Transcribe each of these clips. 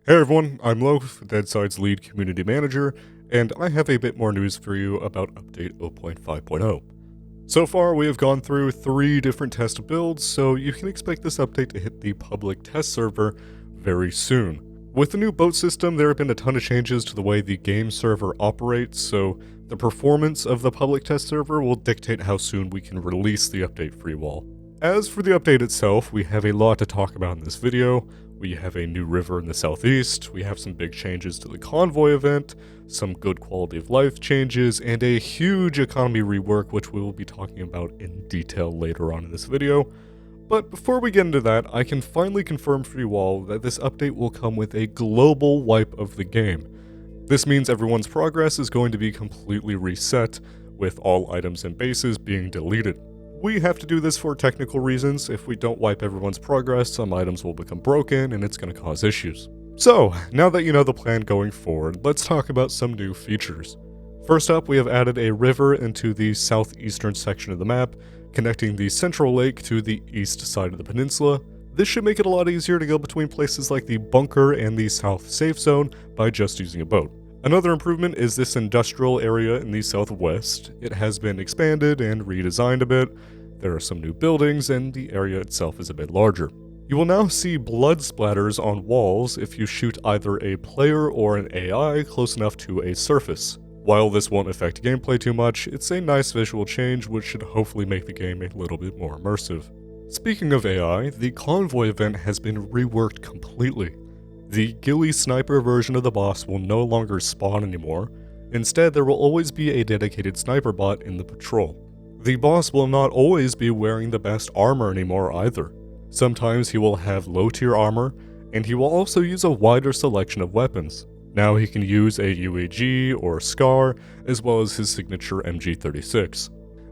Hey everyone, I'm Loaf, DEADSIDE's lead community manager, and I have a bit more news for you about Update 0.5.0. So far, we have gone through 3 different test builds, so you can expect this update to hit the public test server very soon. With the new boat system, there have been a ton of changes to the way the game server operates, so the performance of the public test server will dictate how soon we can release the update for you all. As for the update itself, we have a lot to talk about in this video. We have a new river in the southeast, we have some big changes to the Convoy event, some good quality of life changes, and a huge economy rework which we will be talking about in detail later on in this video. But before we get into that, I can finally confirm for you all that this update will come with a global wipe of the game. This means everyone's progress is going to be completely reset, with all items and bases being deleted. We have to do this for technical reasons. If we don't wipe everyone's progress, some items will become broken and it's going to cause issues. So, now that you know the plan going forward, let's talk about some new features. First up, we have added a river into the southeastern section of the map, connecting the central lake to the east side of the peninsula. This should make it a lot easier to go between places like the bunker and the south safe zone by just using a boat. Another improvement is this industrial area in the southwest. It has been expanded and redesigned a bit. There are some new buildings and the area itself is a bit larger. You will now see blood splatters on walls if you shoot either a player or an AI close enough to a surface. While this won't affect gameplay too much, it's a nice visual change which should hopefully make the game a little bit more immersive. Speaking of AI, the Convoy event has been reworked completely. The ghillie sniper version of the boss will no longer spawn anymore. Instead, there will always be a dedicated sniper bot in the patrol. The boss will not always be wearing the best armor anymore either. Sometimes he will have low tier armor, and he will also use a wider selection of weapons. Now he can use a UAG or SCAR, as well as his signature MG36.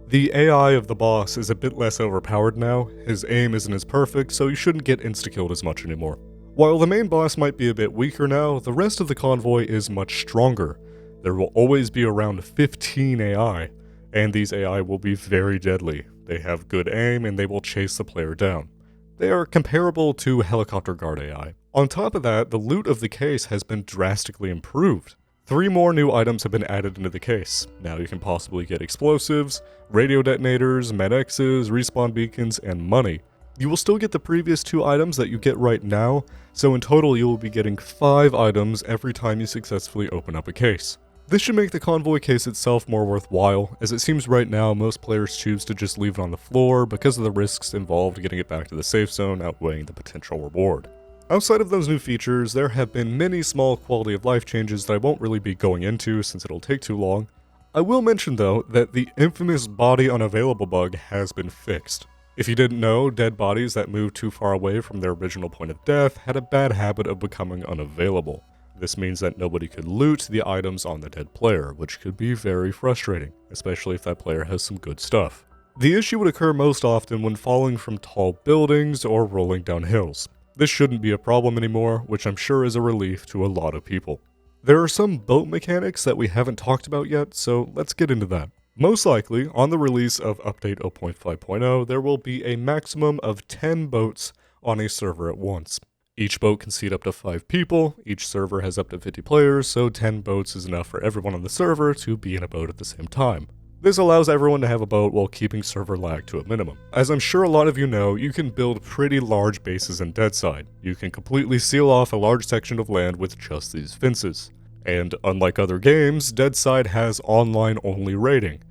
The AI of the boss is a bit less overpowered now. His aim isn't as perfect, so you shouldn't get insta-killed as much anymore. While the main boss might be a bit weaker now, the rest of the convoy is much stronger. There will always be around 15 AI, and these AI will be very deadly. They have good aim and they will chase the player down. They are comparable to helicopter guard AI. On top of that, the loot of the case has been drastically improved. 3 more new items have been added into the case. Now you can possibly get explosives, radio detonators, med-X's, respawn beacons, and money. You will still get the previous 2 items that you get right now, so in total you will be getting 5 items every time you successfully open up a case. This should make the convoy case itself more worthwhile, as it seems right now most players choose to just leave it on the floor because of the risks involved getting it back to the safe zone outweighing the potential reward. Outside of those new features, there have been many small quality of life changes that I won't really be going into since it'll take too long. I will mention though that the infamous body unavailable bug has been fixed. If you didn't know, dead bodies that moved too far away from their original point of death had a bad habit of becoming unavailable. This means that nobody could loot the items on the dead player, which could be very frustrating, especially if that player has some good stuff. The issue would occur most often when falling from tall buildings or rolling down hills. This shouldn't be a problem anymore, which I'm sure is a relief to a lot of people. There are some boat mechanics that we haven't talked about yet, so let's get into that. Most likely, on the release of Update 0.5.0, there will be a maximum of 10 boats on a server at once. Each boat can seat up to 5 people, each server has up to 50 players, so 10 boats is enough for everyone on the server to be in a boat at the same time. This allows everyone to have a boat while keeping server lag to a minimum. As I'm sure a lot of you know, you can build pretty large bases in DEADSIDE. You can completely seal off a large section of land with just these fences. And unlike other games, DEADSIDE has online-only raiding.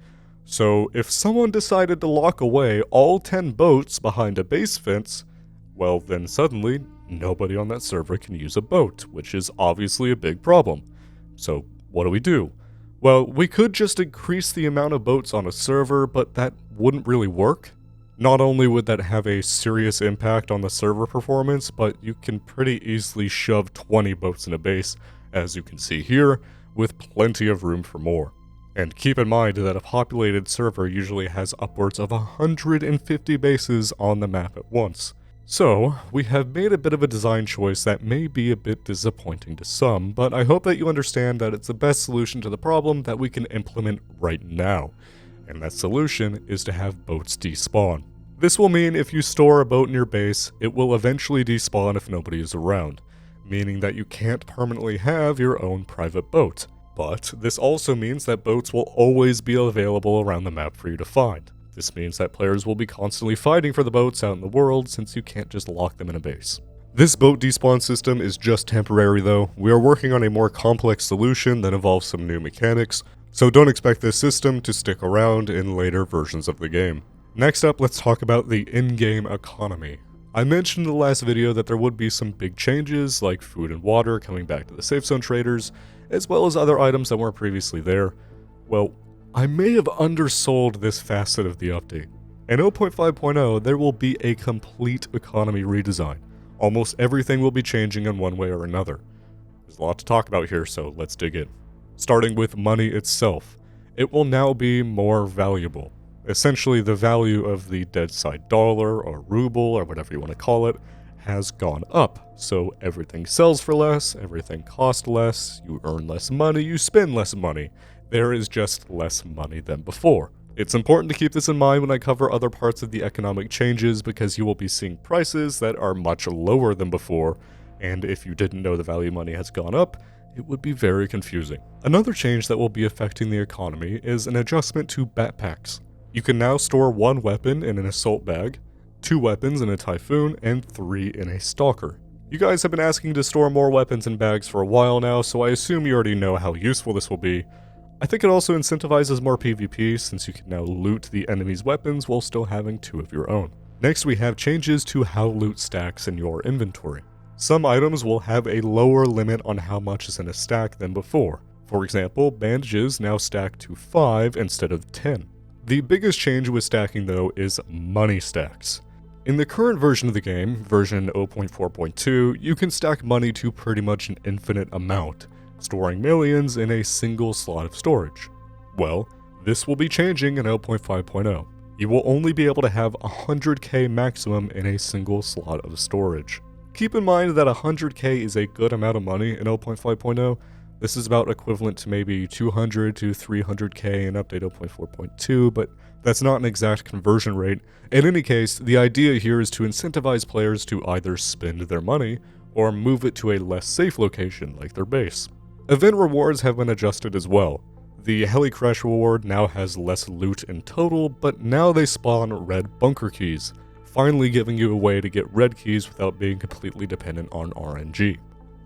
So if someone decided to lock away all 10 boats behind a base fence, well then suddenly, nobody on that server can use a boat, which is obviously a big problem. So what do? Well, we could just increase the amount of boats on a server, but that wouldn't really work. Not only would that have a serious impact on the server performance, but you can pretty easily shove 20 boats in a base, as you can see here, with plenty of room for more. And keep in mind that a populated server usually has upwards of 150 bases on the map at once. So, we have made a bit of a design choice that may be a bit disappointing to some, but I hope that you understand that it's the best solution to the problem that we can implement right now. And that solution is to have boats despawn. This will mean if you store a boat in your base, it will eventually despawn if nobody is around. meaning that you can't permanently have your own private boat. But this also means that boats will always be available around the map for you to find. This means that players will be constantly fighting for the boats out in the world since you can't just lock them in a base. This boat despawn system is just temporary though. We are working on a more complex solution that involves some new mechanics, so don't expect this system to stick around in later versions of the game. Next up, let's talk about the in-game economy. I mentioned in the last video that there would be some big changes like food and water coming back to the safe zone traders, as well as other items that weren't previously there. Well, I may have undersold this facet of the update. In 0.5.0, there will be a complete economy redesign. Almost everything will be changing in one way or another. There's a lot to talk about here, so let's dig in. Starting with money itself. It will now be more valuable. Essentially, the value of the DEADSIDE dollar or ruble or whatever you want to call it has gone up. So everything sells for less, everything costs less, you earn less money, you spend less money. There is just less money than before. It's important to keep this in mind when I cover other parts of the economic changes because you will be seeing prices that are much lower than before, and if you didn't know the value of money has gone up, it would be very confusing. Another change that will be affecting the economy is an adjustment to backpacks. You can now store 1 weapon in an assault bag, 2 weapons in a typhoon, and 3 in a stalker. You guys have been asking to store more weapons in bags for a while now, so I assume you already know how useful this will be. I think it also incentivizes more PvP since you can now loot the enemy's weapons while still having 2 of your own. Next we have changes to how loot stacks in your inventory. Some items will have a lower limit on how much is in a stack than before. For example, bandages now stack to 5 instead of 10. The biggest change with stacking though is money stacks. In the current version of the game, version 0.4.2, you can stack money to pretty much an infinite amount, storing millions in a single slot of storage. Well, this will be changing in 0.5.0. You will only be able to have 100k maximum in a single slot of storage. Keep in mind that 100k is a good amount of money in 0.5.0. This is about equivalent to maybe 200 to 300k in update 0.4.2, but that's not an exact conversion rate. In any case, the idea here is to incentivize players to either spend their money or move it to a less safe location like their base. Event rewards have been adjusted as well. The Heli Crash reward now has less loot in total, but now they spawn red bunker keys, finally giving you a way to get red keys without being completely dependent on RNG.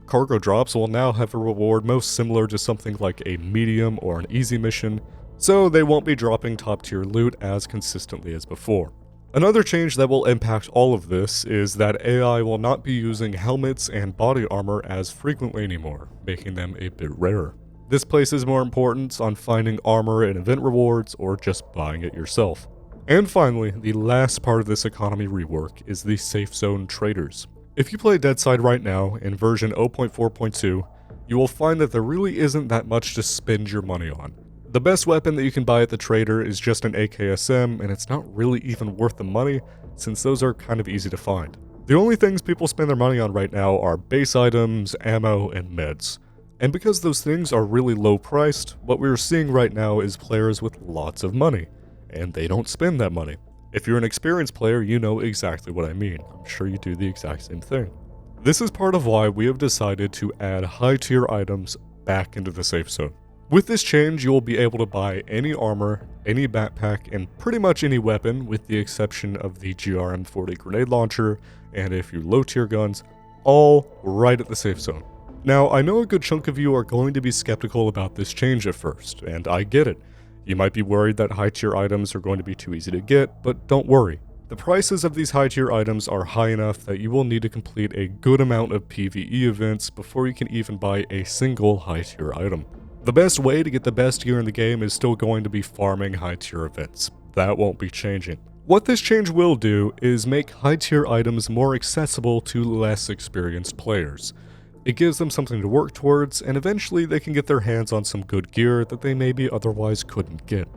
Cargo drops will now have a reward most similar to something like a medium or an easy mission, so they won't be dropping top tier loot as consistently as before. Another change that will impact all of this is that AI will not be using helmets and body armor as frequently anymore, making them a bit rarer. This places more importance on finding armor in event rewards or just buying it yourself. And finally, the last part of this economy rework is the safe zone traders. If you play DEADSIDE right now in version 0.4.2, you will find that there really isn't that much to spend your money on. The best weapon that you can buy at the trader is just an AKSM, and it's not really even worth the money since those are kind of easy to find. The only things people spend their money on right now are base items, ammo, and meds. And because those things are really low priced, what we're seeing right now is players with lots of money, and they don't spend that money. If you're an experienced player, you know exactly what I mean. I'm sure you do the exact same thing. This is part of why we have decided to add high tier items back into the safe zone. With this change, you will be able to buy any armor, any backpack, and pretty much any weapon with the exception of the GRM-40 grenade launcher and a few low tier guns, all right at the safe zone. Now, I know a good chunk of you are going to be skeptical about this change at first, and I get it. You might be worried that high tier items are going to be too easy to get, but don't worry. The prices of these high tier items are high enough that you will need to complete a good amount of PvE events before you can even buy a single high tier item. The best way to get the best gear in the game is still going to be farming high tier events. That won't be changing. What this change will do is make high tier items more accessible to less experienced players. It gives them something to work towards, and eventually they can get their hands on some good gear that they maybe otherwise couldn't get.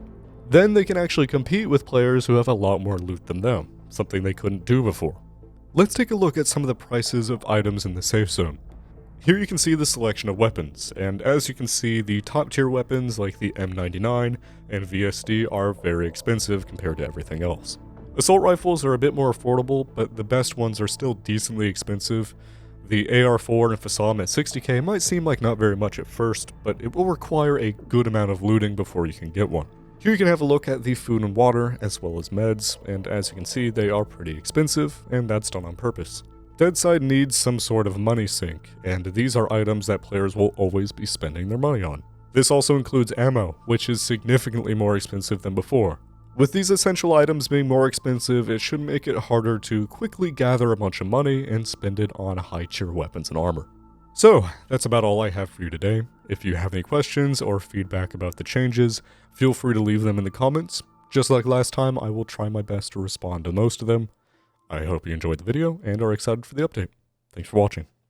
Then they can actually compete with players who have a lot more loot than them, something they couldn't do before. Let's take a look at some of the prices of items in the safe zone. Here you can see the selection of weapons, and as you can see, the top tier weapons like the M99 and VSD are very expensive compared to everything else. Assault rifles are a bit more affordable, but the best ones are still decently expensive. The AR-4 and Fasam at 60k might seem like not very much at first, but it will require a good amount of looting before you can get one. Here you can have a look at the food and water, as well as meds, and as you can see, they are pretty expensive, and that's done on purpose. DEADSIDE needs some sort of money sink, and these are items that players will always be spending their money on. This also includes ammo, which is significantly more expensive than before. With these essential items being more expensive, it should make it harder to quickly gather a bunch of money and spend it on high-tier weapons and armor. So, that's about all I have for you today. If you have any questions or feedback about the changes, feel free to leave them in the comments. Just like last time, I will try my best to respond to most of them. I hope you enjoyed the video and are excited for the update. Thanks for watching.